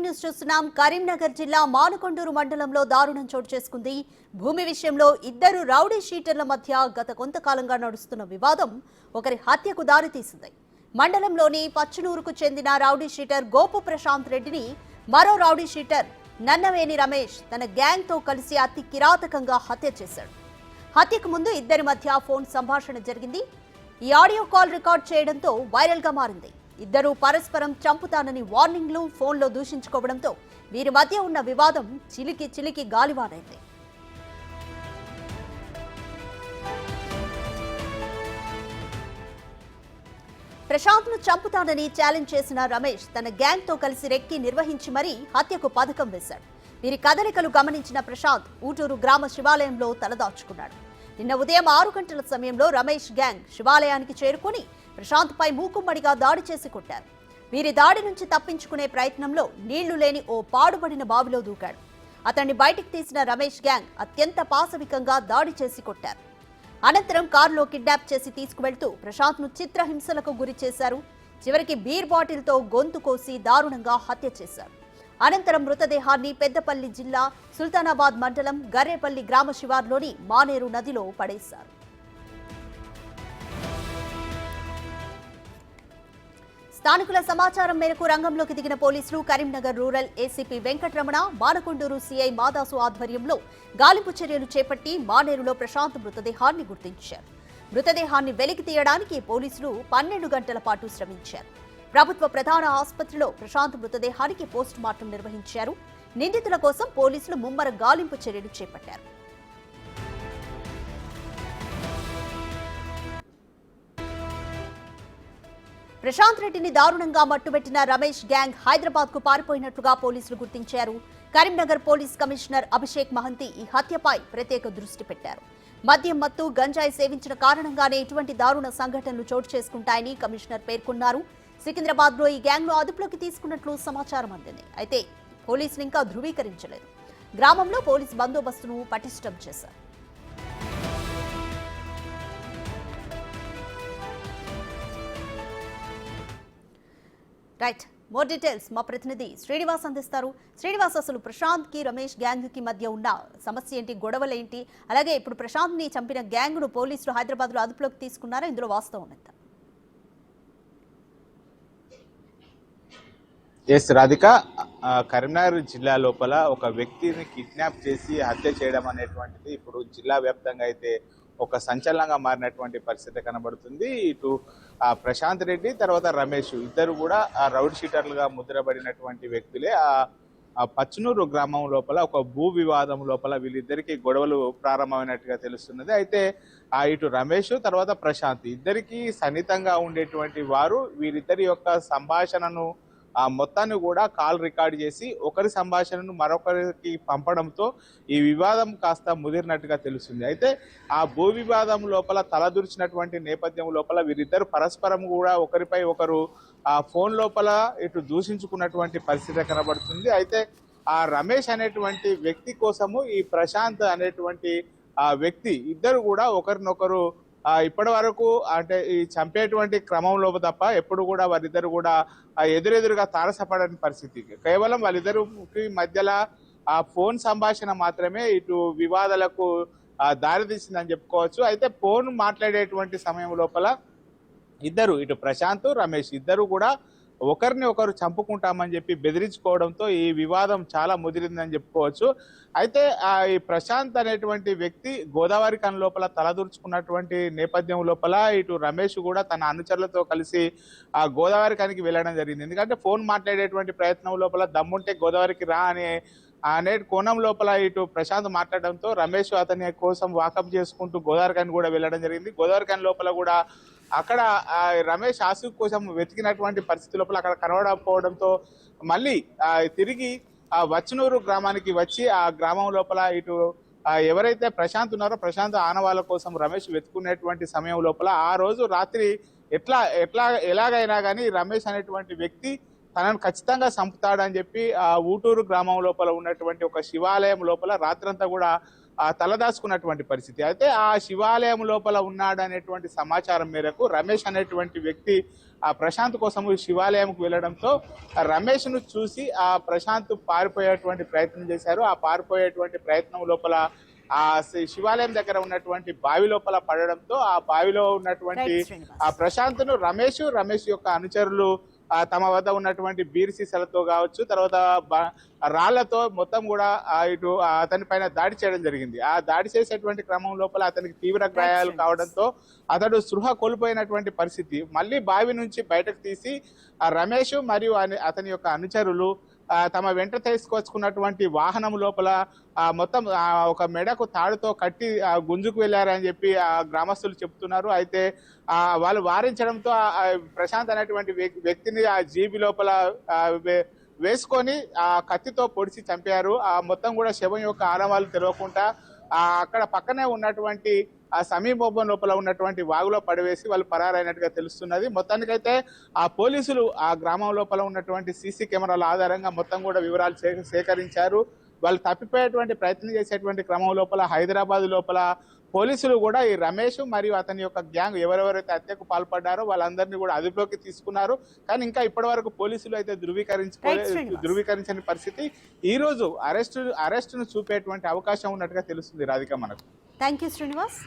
News చూస్తున్నాం. కరీంనగర్ జిల్లా మానుకొండూరు మండలంలో దారుణం చోటు చేసుకుంది. భూమి విషయంలో ఇద్దరు రౌడీ షీటర్ల మధ్య గత కొంతకాలంగా నడుస్తున్న వివాదం ఒకరి హత్యకు దారితీసింది. మండలంలోని పచ్చనూరుకు చెందిన రౌడీ షీటర్ గోపు ప్రశాంత్ రెడ్డిని మరో రౌడీ షీటర్ నన్నవేని రమేష్ తన గ్యాంగ్ తో కలిసి అతి కిరాతకంగా హత్య చేశాడు. హత్యకు ముందు ఇద్దరి మధ్య ఫోన్ సంభాషణ జరిగింది. ఈ ఆడియో కాల్ రికార్డ్ చేయడంతో వైరల్ గా మారింది. ఇద్దరు పరస్పరం చంపుతానని వార్నింగ్లు ఫోన్లో దూషించుకోవడంతో వీరి మధ్య ఉన్న వివాదం చిలికి గాలివానైంది. ప్రశాంత్ ను చంపుతానని ఛాలెంజ్ చేసిన రమేష్ తన గ్యాంగ్ తో కలిసి రెక్కి నిర్వహించి మరీ హత్యకు పథకం వేశాడు. వీరి కదలికలు గమనించిన ప్రశాంత్ ఊటూరు గ్రామ శివాలయంలో తలదాచుకున్నాడు. నిన్న ఉదయం 6 గంటల సమయంలో రమేష్ గ్యాంగ్ శివాలయానికి చేరుకుని ప్రశాంత్ పై మూకుమ్మడిగా దాడి చేసి కొట్టారు. వీరి దాడి నుంచి తప్పించుకునే ప్రయత్నంలో నీళ్లు లేని ఓ పాడుబడిన బావిలో దూకాడు. అతన్ని బయటికి తీసిన రమేష్ గ్యాంగ్ అత్యంత పాశవికంగా దాడి చేసి కొట్టారు. అనంతరం కారులో కిడ్నాప్ చేసి తీసుకువెళ్తూ ప్రశాంత్ ను చిత్రహింసలకు గురి చేశారు. చివరికి బీర్ బాటిల్ తో గొంతు కోసి దారుణంగా హత్య చేశారు. అనంతరం మృతదేహాన్ని పెద్దపల్లి జిల్లా సుల్తానాబాద్ మండలం గర్రేపల్లి గ్రామ శివార్లోని మానేరు నదిలో పడేశారు. స్థానికుల సమాచారం మేరకు రంగంలోకి దిగిన పోలీసులు Karimnagar rural ACP Venkataramana, Manakondur CI Madasu ఆధ్వర్యంలో గాలింపు చర్యలు చేపట్టి మానేరులో ప్రశాంత్ మృతదేహాన్ని గుర్తించారు. మృతదేహాన్ని వెలికి తీయడానికి పోలీసులు 12 గంటల పాటు శ్రమించారు. ప్రభుత్వ ప్రధాన ఆసుపత్రిలో ప్రశాంత్ మృతదేహానికి పోస్ట్ మార్టం నిర్వహించారు. నిందితుల కోసం పోలీసులు ముమ్మర గాలింపు చర్యలు చేపట్టారు. ప్రశాంత్ రెడ్డిని దారుణంగా మట్టుబెట్టిన రమేష్ గ్యాంగ్ హైదరాబాద్ కు పారిపోయినట్లుగా పోలీసులు గుర్తించారు. కరీంనగర్ పోలీస్ కమిషనర్ అభిషేక్ మహంతి ఈ హత్యపై ప్రత్యేక దృష్టి పెట్టారు. మద్యం మత్తు, గంజాయి సేవించిన కారణంగానే ఇటువంటి దారుణ సంఘటనలు చోటు చేసుకుంటాయని కమిషనర్ పేర్కొన్నారు. సికింద్రాబాద్ లో ఈ గ్యాంగ్ ను అదుపులోకి తీసుకున్నట్లు సమాచారం అందింది. అయితే పోలీసులు ఇంకా ధృవీకరించలేదు. గ్రామంలో పోలీస్ బందోబస్తును పటిష్టం చేశారు. రైట్, మోర్ డీటెయిల్స్ మా ప్రతినిధి శ్రీనివాస్ అందిస్తారు. శ్రీనివాస్, అసలు ప్రశాంత్ కి రమేష్ గ్యాంగ్ కి మధ్య ఉన్న సమస్య ఏంటి, గొడవలేంటి? అలాగే ఇప్పుడు ప్రశాంత్ ని చంపిన గ్యాంగ్ ను పోలీసులు హైదరాబాద్ లో అదుపులోకి తీసుకున్నారా? ఇందులో వాస్తవం ఎంత? ఎస్ రాధిక, కరీంనగర్ జిల్లా లోపల ఒక వ్యక్తిని కిడ్నాప్ చేసి హత్య చేయడం అనేటువంటిది ఇప్పుడు జిల్లా వ్యాప్తంగా అయితే ఒక సంచలనంగా మారినటువంటి పరిస్థితి కనబడుతుంది. ఇటు ప్రశాంత్ రెడ్డి తర్వాత రమేష్ ఇద్దరు కూడా రౌడ్ షీటర్లుగా ముద్రపడినటువంటి వ్యక్తులే. ఆ పచ్చనూరు గ్రామం లోపల ఒక భూ వివాదం లోపల వీళ్ళిద్దరికి గొడవలు ప్రారంభమైనట్టుగా తెలుస్తున్నది. అయితే ఇటు రమేష్ తర్వాత ప్రశాంత్ ఇద్దరికి సన్నిహితంగా ఉండేటువంటి వారు వీరిద్దరి యొక్క సంభాషణను మొత్తాన్ని కూడా కాల్ రికార్డ్ చేసి ఒకరి సంభాషణను మరొకరికి పంపడంతో ఈ వివాదం కాస్త ముదిరినట్టుగా తెలుస్తుంది. అయితే ఆ భూ వివాదం లోపల తలదూర్చినటువంటి నేపథ్యం లోపల వీరిద్దరు పరస్పరం కూడా ఒకరిపై ఒకరు ఆ ఫోన్ లోపల ఇటు దూషించుకున్నటువంటి పరిస్థితి కనబడుతుంది. అయితే ఆ రమేష్ అనేటువంటి వ్యక్తి కోసము ఈ ప్రశాంత్ అనేటువంటి ఆ వ్యక్తి ఇద్దరు కూడా ఒకరినొకరు ఇప్పటి వరకు అంటే ఈ చంపేటువంటి క్రమంలో తప్ప ఎప్పుడు కూడా వారిద్దరు కూడా ఎదురెదురుగా తారసపడని పరిస్థితి. కేవలం వాళ్ళిద్దరికి మధ్యలో ఆ ఫోన్ సంభాషణ మాత్రమే ఇటు వివాదాలకు దారితీసిందని చెప్పుకోవచ్చు. అయితే ఫోన్ మాట్లాడేటువంటి సమయం లోపల ఇద్దరు ఇటు ప్రశాంత్, రమేష్ ఇద్దరు కూడా ఒకరిని ఒకరు చంపుకుంటామని చెప్పి బెదిరించుకోవడంతో ఈ వివాదం చాలా ముదిరిందని చెప్పుకోవచ్చు. అయితే ఈ ప్రశాంత్ అనేటువంటి వ్యక్తి గోదావరి కన్ లోపల తలదూర్చుకున్నటువంటి నేపథ్యం లోపల ఇటు రమేష్ కూడా తన అనుచరులతో కలిసి ఆ గోదావరి కనికి వెళ్ళడం జరిగింది. ఎందుకంటే ఫోన్ మాట్లాడేటువంటి ప్రయత్నం లోపల దమ్ముంటే గోదావరికి రా అనే కోణం లోపల ఇటు ప్రశాంత్ మాట్లాడడంతో రమేష్ అతని కోసం వాకప్ చేసుకుంటూ గోదావరి కని కూడా వెళ్ళడం జరిగింది. గోదావరి కని లోపల కూడా అక్కడ రమేష్ ఆసు కోసం వెతికినటువంటి పరిస్థితి లోపల అక్కడ కనబడకపోవడంతో మళ్ళీ తిరిగి వచ్చనూరు గ్రామానికి వచ్చి ఆ గ్రామం లోపల ఇటు ఎవరైతే ప్రశాంత్ ఉన్నారో ప్రశాంత్ ఆనవాళ్ళ కోసం రమేష్ వెతుకునేటువంటి సమయం లోపల ఆ రోజు రాత్రి ఎలాగైనా కానీ రమేష్ అనేటువంటి వ్యక్తి తనను ఖచ్చితంగా చంపుతాడని చెప్పి ఆ ఊటూరు గ్రామం లోపల ఉన్నటువంటి ఒక శివాలయం లోపల రాత్రంతా కూడా తలదాచుకున్నటువంటి పరిస్థితి. అయితే ఆ శివాలయం లోపల ఉన్నాడు అనేటువంటి సమాచారం మేరకు రమేష్ అనేటువంటి వ్యక్తి ఆ ప్రశాంత్ కోసం శివాలయంకు వెళ్ళడంతో రమేష్ను చూసి ఆ ప్రశాంత్ పారిపోయేటువంటి ప్రయత్నం చేశారు. ఆ పారిపోయేటువంటి ప్రయత్నం లోపల ఆ శివాలయం దగ్గర ఉన్నటువంటి బావి లోపల పడడంతో ఆ బావిలో ఉన్నటువంటి ఆ ప్రశాంత్ను రమేష్ యొక్క అనుచరులు తమ వద్ద ఉన్నటువంటి బీర్ సీసాలతో కావచ్చు, తర్వాత రాళ్లతో మొత్తం కూడా ఇటు అతని పైన దాడి చేయడం జరిగింది. ఆ దాడి చేసేటువంటి క్రమం లోపల అతనికి తీవ్ర గాయాలు కావడంతో అతడు స్పృహ కోల్పోయినటువంటి పరిస్థితి. మళ్ళీ బావి నుంచి బయటకు తీసి రమేష్ మరియు అతని యొక్క అనుచరులు తమ వెంట తీసుకొచ్చుకున్నటువంటి వాహనం లోపల మొత్తం ఒక మెడకు తాడుతో కట్టి గుంజుకు వెళ్ళారని చెప్పి ఆ గ్రామస్తులు చెప్తున్నారు. అయితే వాళ్ళు వారించడంతో ప్రశాంత్ అనేటువంటి వ్యక్తిని ఆ జీబీ లోపల వేసుకొని ఆ కత్తితో పొడిచి చంపారు. ఆ మొత్తం కూడా శవం యొక్క ఆనవాళ్ళు తెలియకుండా అక్కడ పక్కనే ఉన్నటువంటి ఆ సమీపం లోపల ఉన్నటువంటి వాగులో పడివేసి వాళ్ళు పరారైనట్టుగా తెలుస్తున్నది. మొత్తానికైతే ఆ పోలీసులు ఆ గ్రామం లోపల ఉన్నటువంటి సీసీ కెమెరాల ఆధారంగా మొత్తం కూడా వివరాలు సేకరించారు. వాళ్ళు తప్పిపోయేటువంటి ప్రయత్నం చేసేటువంటి క్రమం లోపల హైదరాబాద్ లోపల పోలీసులు కూడా ఈ రమేష్ మరియు అతని యొక్క గ్యాంగ్ ఎవరెవరైతే హత్యకు పాల్పడ్డారో వాళ్ళందరినీ కూడా అదుపులోకి తీసుకున్నారు. కానీ ఇంకా ఇప్పటి వరకు పోలీసులు అయితే ధృవీకరించని పరిస్థితి. ఈ రోజు అరెస్టును చూపేటువంటి అవకాశం ఉన్నట్టుగా తెలుస్తుంది రాధిక మనకు. Thank you Srinivas.